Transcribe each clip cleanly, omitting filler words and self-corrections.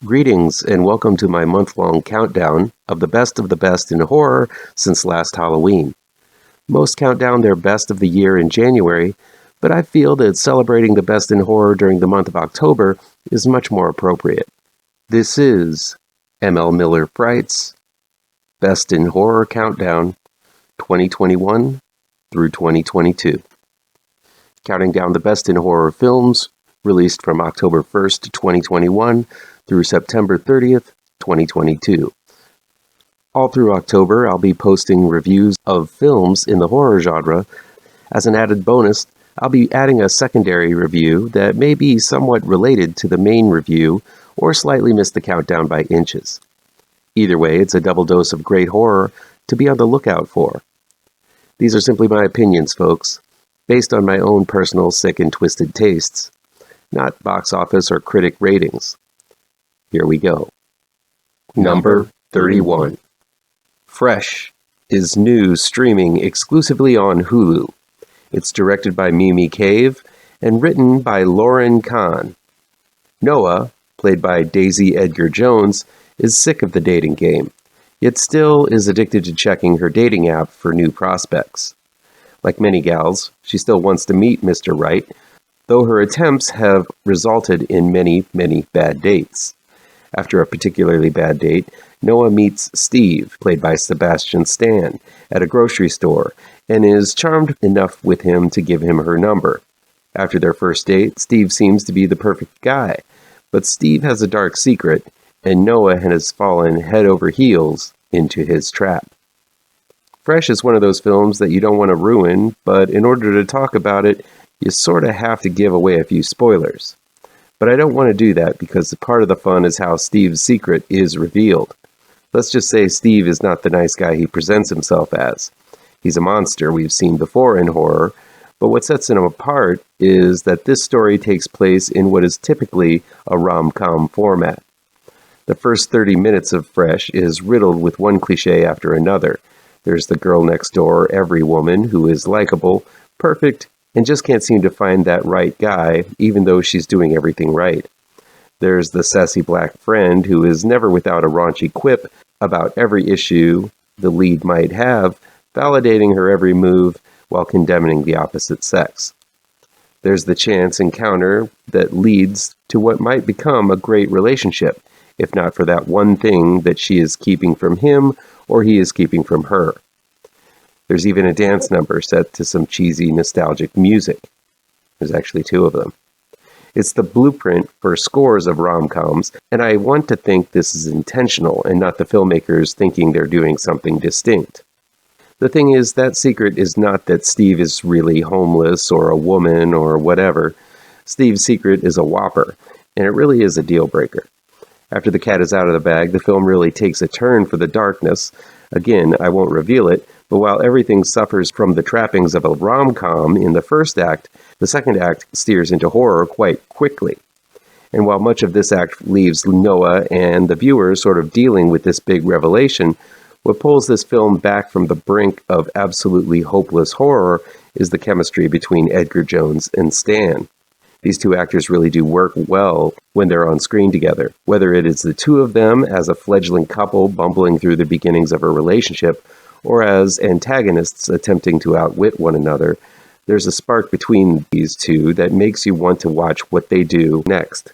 Greetings and welcome to my month-long countdown of the best in horror since last Halloween. Most count down their best of the year in January, but I feel that celebrating the best in horror during the month of October is much more appropriate. This is M.L. Miller Fright's Best in Horror Countdown 2021 through 2022. Counting down the best in horror films released from October 1st, 2021 through September 30th, 2022. All through October, I'll be posting reviews of films in the horror genre. As an added bonus, I'll be adding a secondary review that may be somewhat related to the main review or slightly miss the countdown by inches. Either way, it's a double dose of great horror to be on the lookout for. These are simply my opinions, folks, based on my own personal sick and twisted tastes, not box office or critic ratings. Here we go. Number 31. Fresh is new streaming exclusively on Hulu. It's directed by Mimi Cave and written by Lauren Kahn. Noah, played by Daisy Edgar-Jones, is sick of the dating game, yet still is addicted to checking her dating app for new prospects. Like many gals, she still wants to meet Mr. Right, though her attempts have resulted in many, many bad dates. After a particularly bad date, Noah meets Steve, played by Sebastian Stan, at a grocery store, and is charmed enough with him to give him her number. After their first date, Steve seems to be the perfect guy, but Steve has a dark secret, and Noah has fallen head over heels into his trap. Fresh is one of those films that you don't want to ruin, but in order to talk about it, you sort of have to give away a few spoilers. But I don't want to do that because part of the fun is how Steve's secret is revealed. Let's just say Steve is not the nice guy he presents himself as. He's a monster we've seen before in horror, but what sets him apart is that this story takes place in what is typically a rom-com format. The first 30 minutes of Fresh is riddled with one cliche after another. There's the girl next door, every woman, who is likable, perfect, and just can't seem to find that right guy, even though she's doing everything right. There's the sassy black friend who is never without a raunchy quip about every issue the lead might have, validating her every move while condemning the opposite sex. There's the chance encounter that leads to what might become a great relationship, if not for that one thing that she is keeping from him or he is keeping from her. There's even a dance number set to some cheesy, nostalgic music. There's actually two of them. It's the blueprint for scores of rom-coms, and I want to think this is intentional and not the filmmakers thinking they're doing something distinct. The thing is, that secret is not that Steve is really homeless or a woman or whatever. Steve's secret is a whopper, and it really is a deal breaker. After the cat is out of the bag, the film really takes a turn for the darkness. Again, I won't reveal it, but while everything suffers from the trappings of a rom-com in the first act, the second act steers into horror quite quickly. And while much of this act leaves Noah and the viewer sort of dealing with this big revelation, what pulls this film back from the brink of absolutely hopeless horror is the chemistry between Edgar-Jones and Stan. These two actors really do work well when they're on screen together. Whether it is the two of them as a fledgling couple bumbling through the beginnings of a relationship, or as antagonists attempting to outwit one another, there's a spark between these two that makes you want to watch what they do next.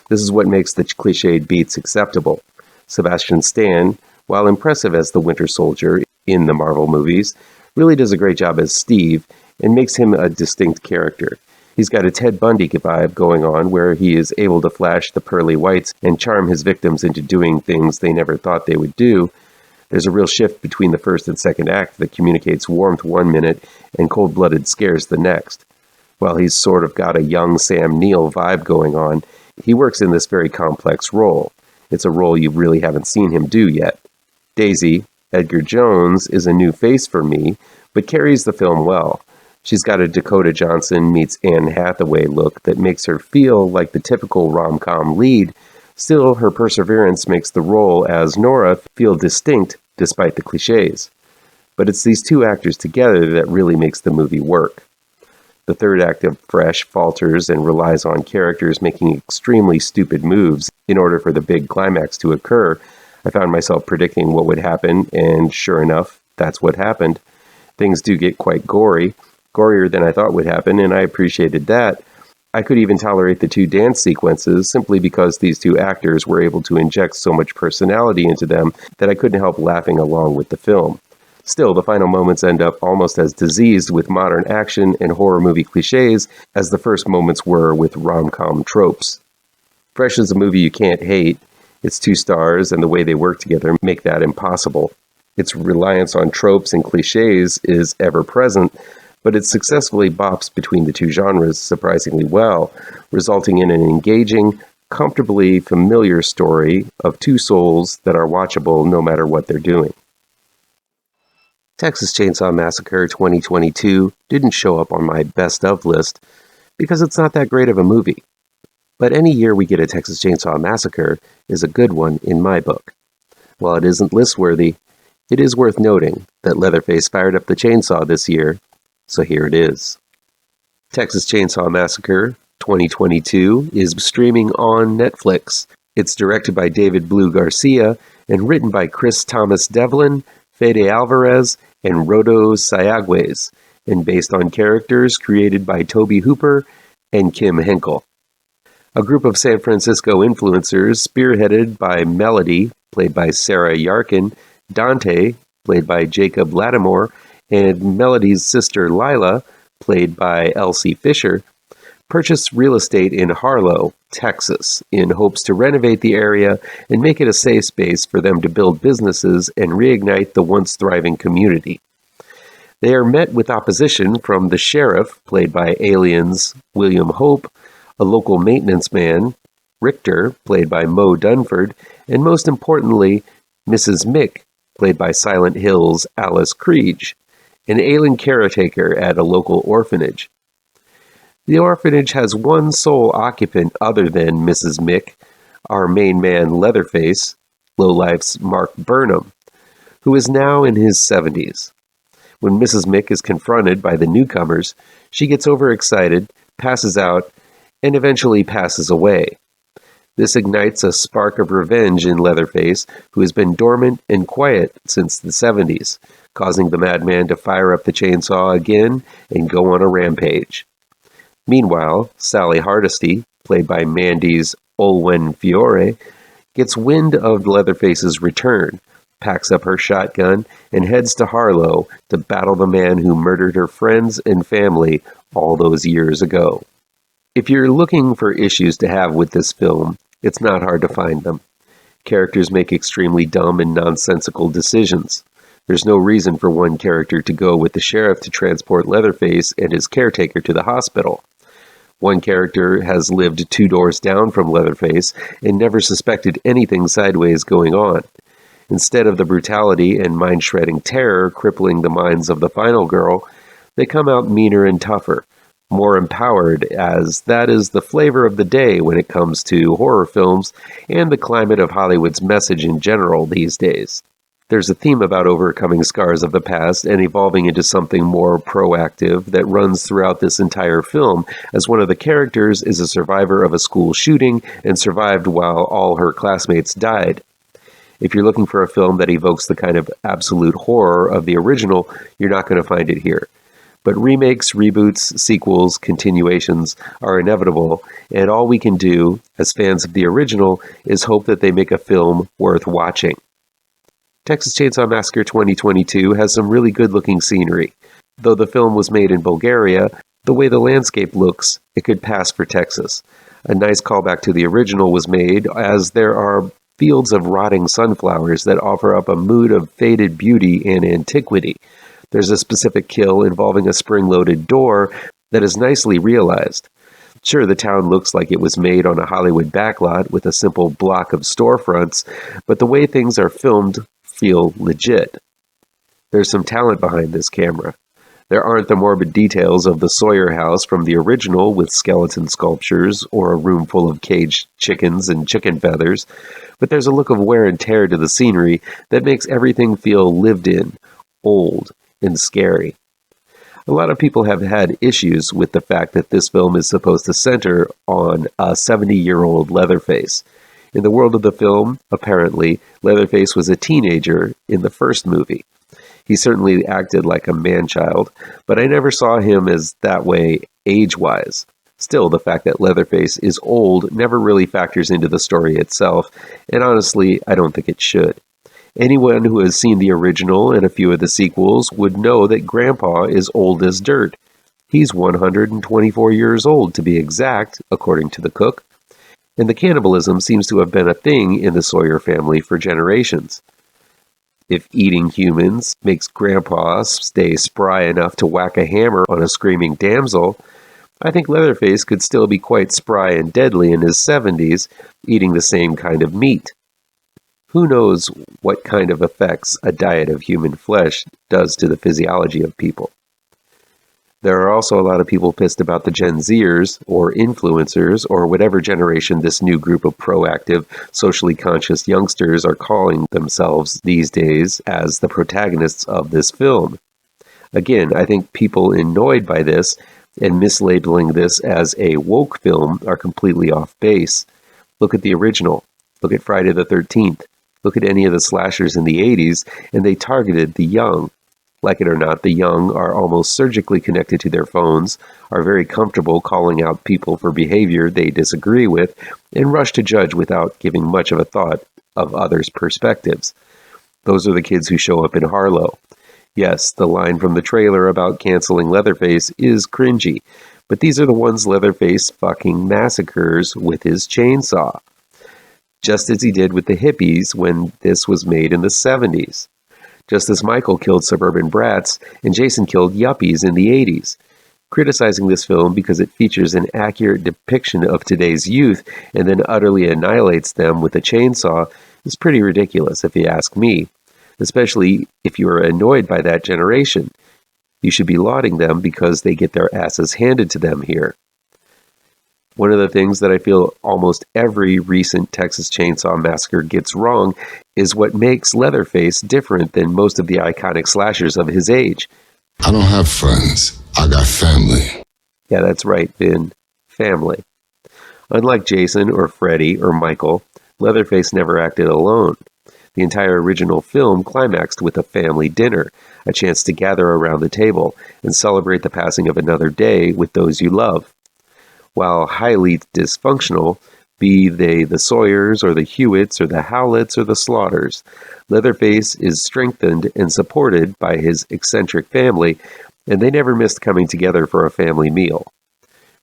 This is what makes the cliched beats acceptable. Sebastian Stan, while impressive as the Winter Soldier in the Marvel movies, really does a great job as Steve and makes him a distinct character. He's got a Ted Bundy vibe going on where he is able to flash the pearly whites and charm his victims into doing things they never thought they would do. There's a real shift between the first and second act that communicates warmth one minute and cold-blooded scares the next. While he's sort of got a young Sam Neill vibe going on, he works in this very complex role. It's a role you really haven't seen him do yet. Daisy, Edgar-Jones, is a new face for me, but carries the film well. She's got a Dakota Johnson meets Anne Hathaway look that makes her feel like the typical rom-com lead. Still, her perseverance makes the role as Nora feel distinct despite the cliches. But it's these two actors together that really makes the movie work. The third act of Fresh falters and relies on characters making extremely stupid moves in order for the big climax to occur. I found myself predicting what would happen, and sure enough, that's what happened. Things do get quite gory, gorier than I thought would happen, and I appreciated that. I could even tolerate the two dance sequences simply because these two actors were able to inject so much personality into them that I couldn't help laughing along with the film. Still, the final moments end up almost as diseased with modern action and horror movie cliches as the first moments were with rom-com tropes. Fresh is a movie you can't hate. Its 2 stars and the way they work together make that impossible. Its reliance on tropes and cliches is ever present, but it successfully bops between the two genres surprisingly well, resulting in an engaging, comfortably familiar story of 2 souls that are watchable no matter what they're doing. Texas Chainsaw Massacre 2022 didn't show up on my best of list because it's not that great of a movie. But any year we get a Texas Chainsaw Massacre is a good one in my book. While it isn't list-worthy, it is worth noting that Leatherface fired up the chainsaw this year, so here it is. Texas Chainsaw Massacre 2022 is streaming on Netflix. It's directed by David Blue Garcia and written by Chris Thomas Devlin, Fede Alvarez, and Rodo Sayagüez, and based on characters created by Toby Hooper and Kim Henkel. A group of San Francisco influencers, spearheaded by Melody, played by Sarah Yarkin, Dante, played by Jacob Lattimore, and Melody's sister Lila, played by Elsie Fisher, purchased real estate in Harlow, Texas, in hopes to renovate the area and make it a safe space for them to build businesses and reignite the once thriving community. They are met with opposition from the sheriff, played by Alien's William Hope, a local maintenance man, Richter, played by Mo Dunford, and most importantly, Mrs. Mick, played by Silent Hill's Alice Creech, an alien caretaker at a local orphanage. The orphanage has one sole occupant other than Mrs. Mick, our main man Leatherface, Lowlife's Mark Burnham, who is now in his 70s. When Mrs. Mick is confronted by the newcomers, she gets overexcited, passes out, and eventually passes away. This ignites a spark of revenge in Leatherface, who has been dormant and quiet since the 70s, causing the madman to fire up the chainsaw again and go on a rampage. Meanwhile, Sally Hardesty, played by Mandy's Olwen Fiore, gets wind of Leatherface's return, packs up her shotgun, and heads to Harlow to battle the man who murdered her friends and family all those years ago. If you're looking for issues to have with this film, it's not hard to find them. Characters make extremely dumb and nonsensical decisions. There's no reason for one character to go with the sheriff to transport Leatherface and his caretaker to the hospital. One character has lived 2 doors down from Leatherface and never suspected anything sideways going on. Instead of the brutality and mind-shredding terror crippling the minds of the final girl, they come out meaner and tougher, more empowered, as that is the flavor of the day when it comes to horror films and the climate of Hollywood's message in general these days. There's a theme about overcoming scars of the past and evolving into something more proactive that runs throughout this entire film, as one of the characters is a survivor of a school shooting and survived while all her classmates died. If you're looking for a film that evokes the kind of absolute horror of the original, you're not going to find it here. But remakes, reboots, sequels, continuations are inevitable, and all we can do, as fans of the original, is hope that they make a film worth watching. Texas Chainsaw Massacre 2022 has some really good-looking scenery. Though the film was made in Bulgaria, the way the landscape looks, it could pass for Texas. A nice callback to the original was made, as there are fields of rotting sunflowers that offer up a mood of faded beauty and antiquity. There's a specific kill involving a spring-loaded door that is nicely realized. Sure, the town looks like it was made on a Hollywood backlot with a simple block of storefronts, but the way things are filmed feel legit. There's some talent behind this camera. There aren't the morbid details of the Sawyer house from the original with skeleton sculptures or a room full of caged chickens and chicken feathers, but there's a look of wear and tear to the scenery that makes everything feel lived in, old, and scary. A lot of people have had issues with the fact that this film is supposed to center on a 70-year-old Leatherface. In the world of the film, apparently, Leatherface was a teenager in the first movie. He certainly acted like a man-child, but I never saw him as that way age-wise. Still, the fact that Leatherface is old never really factors into the story itself, and honestly, I don't think it should. Anyone who has seen the original and a few of the sequels would know that Grandpa is old as dirt. He's 124 years old, to be exact, according to the cook. And the cannibalism seems to have been a thing in the Sawyer family for generations. If eating humans makes Grandpa stay spry enough to whack a hammer on a screaming damsel, I think Leatherface could still be quite spry and deadly in his 70s, eating the same kind of meat. Who knows what kind of effects a diet of human flesh does to the physiology of people. There are also a lot of people pissed about the Gen Zers, or influencers, or whatever generation this new group of proactive, socially conscious youngsters are calling themselves these days as the protagonists of this film. Again, I think people annoyed by this and mislabeling this as a woke film are completely off base. Look at the original. Look at Friday the 13th. Look at any of the slashers in the 80s, and they targeted the young. Like it or not, the young are almost surgically connected to their phones, are very comfortable calling out people for behavior they disagree with, and rush to judge without giving much of a thought of others' perspectives. Those are the kids who show up in Harlow. Yes, the line from the trailer about canceling Leatherface is cringy, but these are the ones Leatherface fucking massacres with his chainsaw. Just as he did with the hippies when this was made in the 70s. Just as Michael killed suburban brats and Jason killed yuppies in the 80s. Criticizing this film because it features an accurate depiction of today's youth and then utterly annihilates them with a chainsaw is pretty ridiculous if you ask me, especially if you are annoyed by that generation. You should be lauding them because they get their asses handed to them here. One of the things that I feel almost every recent Texas Chainsaw Massacre gets wrong is what makes Leatherface different than most of the iconic slashers of his age. I don't have friends. I got family. Yeah, that's right, Vin. Family. Unlike Jason or Freddy or Michael, Leatherface never acted alone. The entire original film climaxed with a family dinner, a chance to gather around the table and celebrate the passing of another day with those you love. While highly dysfunctional, be they the Sawyers or the Hewitts or the Howletts or the Slaughters, Leatherface is strengthened and supported by his eccentric family, and they never missed coming together for a family meal.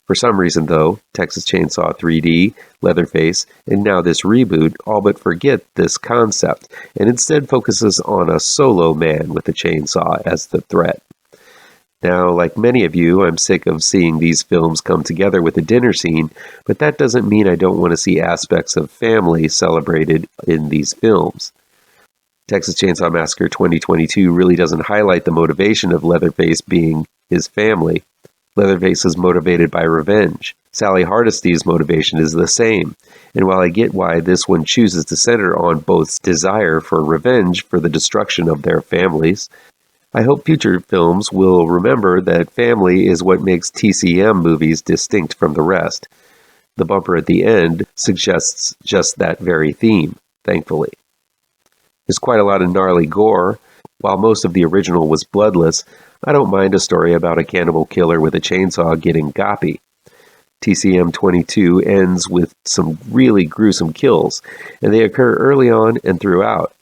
For some reason, though, Texas Chainsaw 3D, Leatherface, and now this reboot all but forget this concept, and instead focuses on a solo man with a chainsaw as the threat. Now, like many of you, I'm sick of seeing these films come together with a dinner scene, but that doesn't mean I don't want to see aspects of family celebrated in these films. Texas Chainsaw Massacre 2022 really doesn't highlight the motivation of Leatherface being his family. Leatherface is motivated by revenge. Sally Hardesty's motivation is the same, and while I get why this one chooses to center on both's desire for revenge for the destruction of their families, I hope future films will remember that family is what makes TCM movies distinct from the rest. The bumper at the end suggests just that very theme, thankfully. There's quite a lot of gnarly gore. While most of the original was bloodless, I don't mind a story about a cannibal killer with a chainsaw getting goppy. TCM 22 ends with some really gruesome kills, and they occur early on and throughout.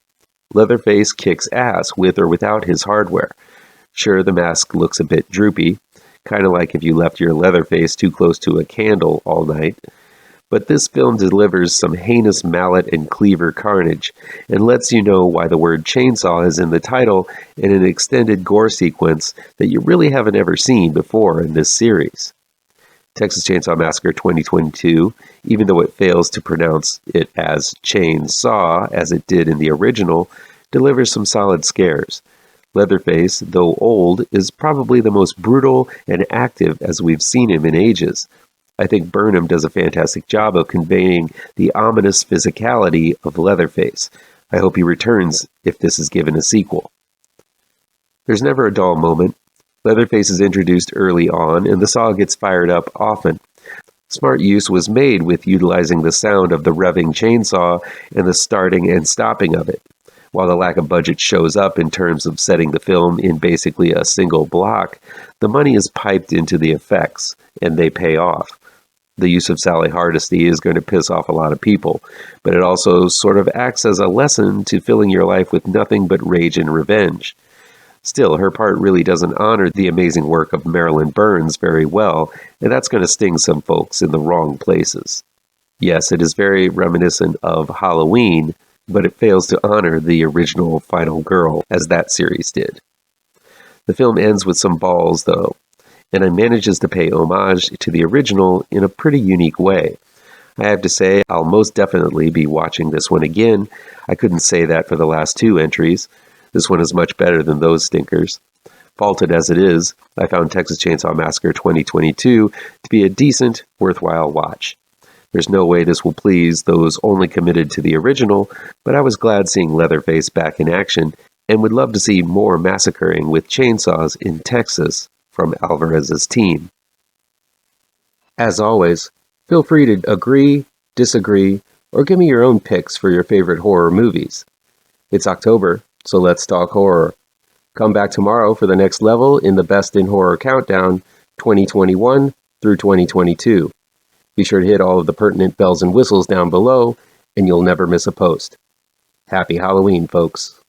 Leatherface kicks ass with or without his hardware. Sure, the mask looks a bit droopy, kind of like if you left your Leatherface too close to a candle all night. But this film delivers some heinous mallet and cleaver carnage, and lets you know why the word chainsaw is in the title in an extended gore sequence that you really haven't ever seen before in this series. Texas Chainsaw Massacre 2022, even though it fails to pronounce it as chainsaw as it did in the original, delivers some solid scares. Leatherface, though old, is probably the most brutal and active as we've seen him in ages. I think Burnham does a fantastic job of conveying the ominous physicality of Leatherface. I hope he returns if this is given a sequel. There's never a dull moment. Leatherface is introduced early on, and the saw gets fired up often. Smart use was made with utilizing the sound of the revving chainsaw and the starting and stopping of it. While the lack of budget shows up in terms of setting the film in basically a single block, the money is piped into the effects, and they pay off. The use of Sally Hardesty is going to piss off a lot of people, but it also sort of acts as a lesson to filling your life with nothing but rage and revenge. Still, her part really doesn't honor the amazing work of Marilyn Burns very well, and that's going to sting some folks in the wrong places. Yes, it is very reminiscent of Halloween, but it fails to honor the original Final Girl as that series did. The film ends with some balls, though, and it manages to pay homage to the original in a pretty unique way. I have to say, I'll most definitely be watching this one again. I couldn't say that for the last two entries. This one is much better than those stinkers. Faulted as it is, I found Texas Chainsaw Massacre 2022 to be a decent, worthwhile watch. There's no way this will please those only committed to the original, but I was glad seeing Leatherface back in action and would love to see more massacring with chainsaws in Texas from Alvarez's team. As always, feel free to agree, disagree, or give me your own picks for your favorite horror movies. It's October, so let's talk horror. Come back tomorrow for the next level in the Best in Horror Countdown 2021 through 2022. Be sure to hit all of the pertinent bells and whistles down below, and you'll never miss a post. Happy Halloween, folks.